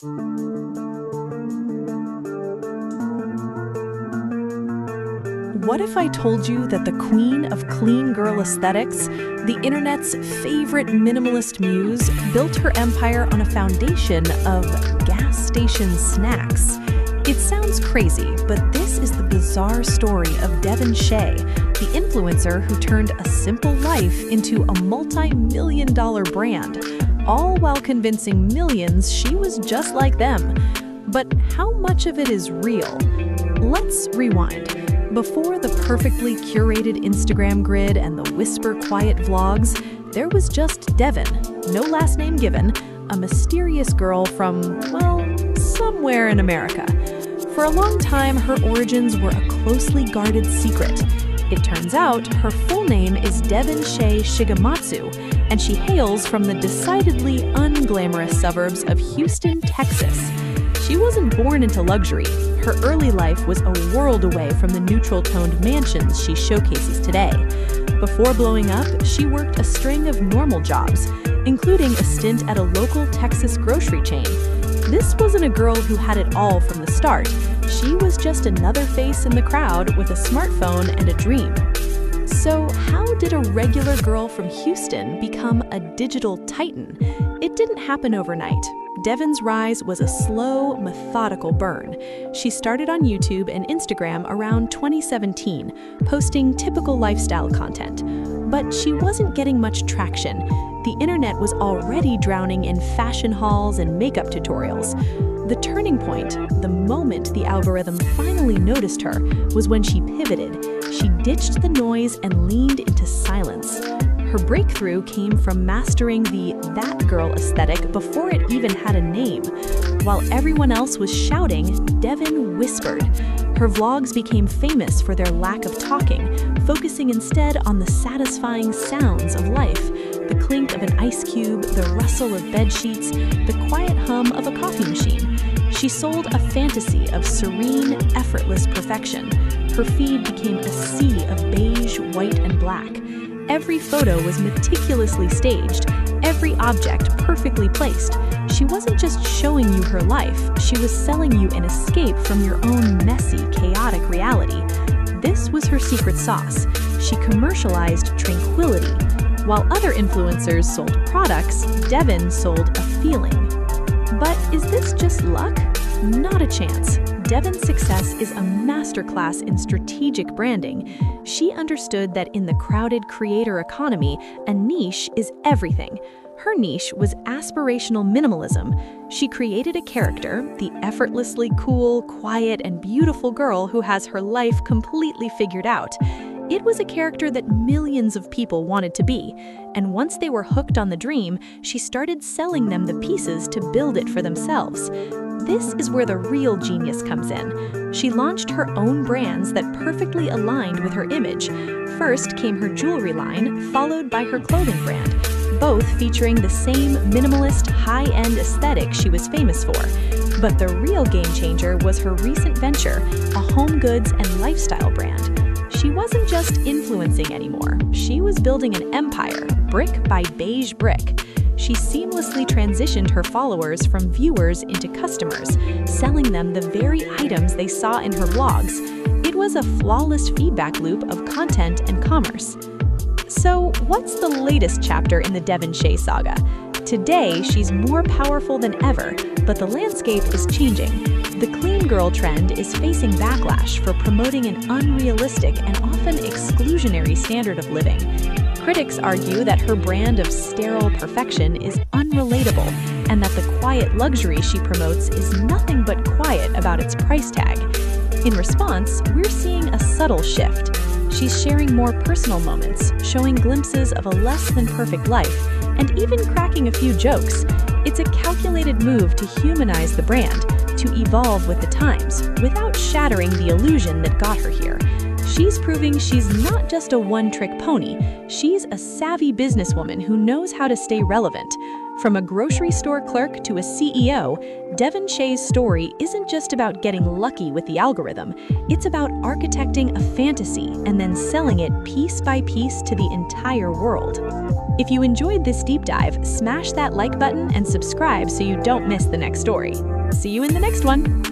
What if I told you that the queen of clean girl aesthetics, the internet's favorite minimalist muse, built her empire on a foundation of gas station snacks? It sounds crazy, but this is the bizarre story of Devon Shae, the influencer who turned a simple life into a multi-million-dollar brand, all while convincing millions she was just like them. But how much of it is real? Let's rewind. Before the perfectly curated Instagram grid and the whisper-quiet vlogs, there was just Devin, no last name given, a mysterious girl from, well, somewhere in America. For a long time, her origins were a closely guarded secret. It turns out her full name is Devon Shae Shigematsu, and she hails from the decidedly unglamorous suburbs of Houston, Texas. She wasn't born into luxury. Her early life was a world away from the neutral-toned mansions she showcases today. Before blowing up, she worked a string of normal jobs, including a stint at a local Texas grocery chain. This wasn't a girl who had it all from the start. She was just another face in the crowd with a smartphone and a dream. So how did a regular girl from Houston become a digital titan? It didn't happen overnight. Devon's rise was a slow, methodical burn. She started on YouTube and Instagram around 2017, posting typical lifestyle content. But she wasn't getting much traction. The internet was already drowning in fashion hauls and makeup tutorials. The turning point, the moment the algorithm finally noticed her, was when she pivoted. She ditched the noise and leaned into silence. Her breakthrough came from mastering the "that girl" aesthetic before it even had a name. While everyone else was shouting, Devin whispered. Her vlogs became famous for their lack of talking, focusing instead on the satisfying sounds of life: the clink of an ice cube, the rustle of bed sheets, the quiet hum of a coffee machine. She sold a fantasy of serene, effortless perfection. Her feed became a sea of beige, white, and black. Every photo was meticulously staged, every object perfectly placed. She wasn't just showing you her life, she was selling you an escape from your own messy, chaotic reality. This was her secret sauce. She commercialized tranquility. While other influencers sold products, Devin sold a feeling. But is this just luck? Not a chance. Devin's success is a masterclass in strategic branding. She understood that in the crowded creator economy, a niche is everything. Her niche was aspirational minimalism. She created a character, the effortlessly cool, quiet, and beautiful girl who has her life completely figured out. It was a character that millions of people wanted to be, and once they were hooked on the dream, she started selling them the pieces to build it for themselves. This is where the real genius comes in. She launched her own brands that perfectly aligned with her image. First came her jewelry line, followed by her clothing brand, both featuring the same minimalist, high-end aesthetic she was famous for. But the real game changer was her recent venture, a home goods and lifestyle brand. She wasn't just influencing anymore. She was building an empire, brick by beige brick. She seamlessly transitioned her followers from viewers into customers, selling them the very items they saw in her vlogs. It was a flawless feedback loop of content and commerce. So, what's the latest chapter in the Devon Shae saga? Today, she's more powerful than ever, but the landscape is changing. The clean girl trend is facing backlash for promoting an unrealistic and often exclusionary standard of living. Critics argue that her brand of sterile perfection is unrelatable, and that the quiet luxury she promotes is nothing but quiet about its price tag. In response, we're seeing a subtle shift. She's sharing more personal moments, showing glimpses of a less-than-perfect life, and even cracking a few jokes. It's a calculated move to humanize the brand, to evolve with the times, without shattering the illusion that got her here. She's proving she's not just a one-trick pony. She's a savvy businesswoman who knows how to stay relevant. From a grocery store clerk to a CEO, Devon Shae's story isn't just about getting lucky with the algorithm. It's about architecting a fantasy and then selling it piece by piece to the entire world. If you enjoyed this deep dive, smash that like button and subscribe so you don't miss the next story. See you in the next one.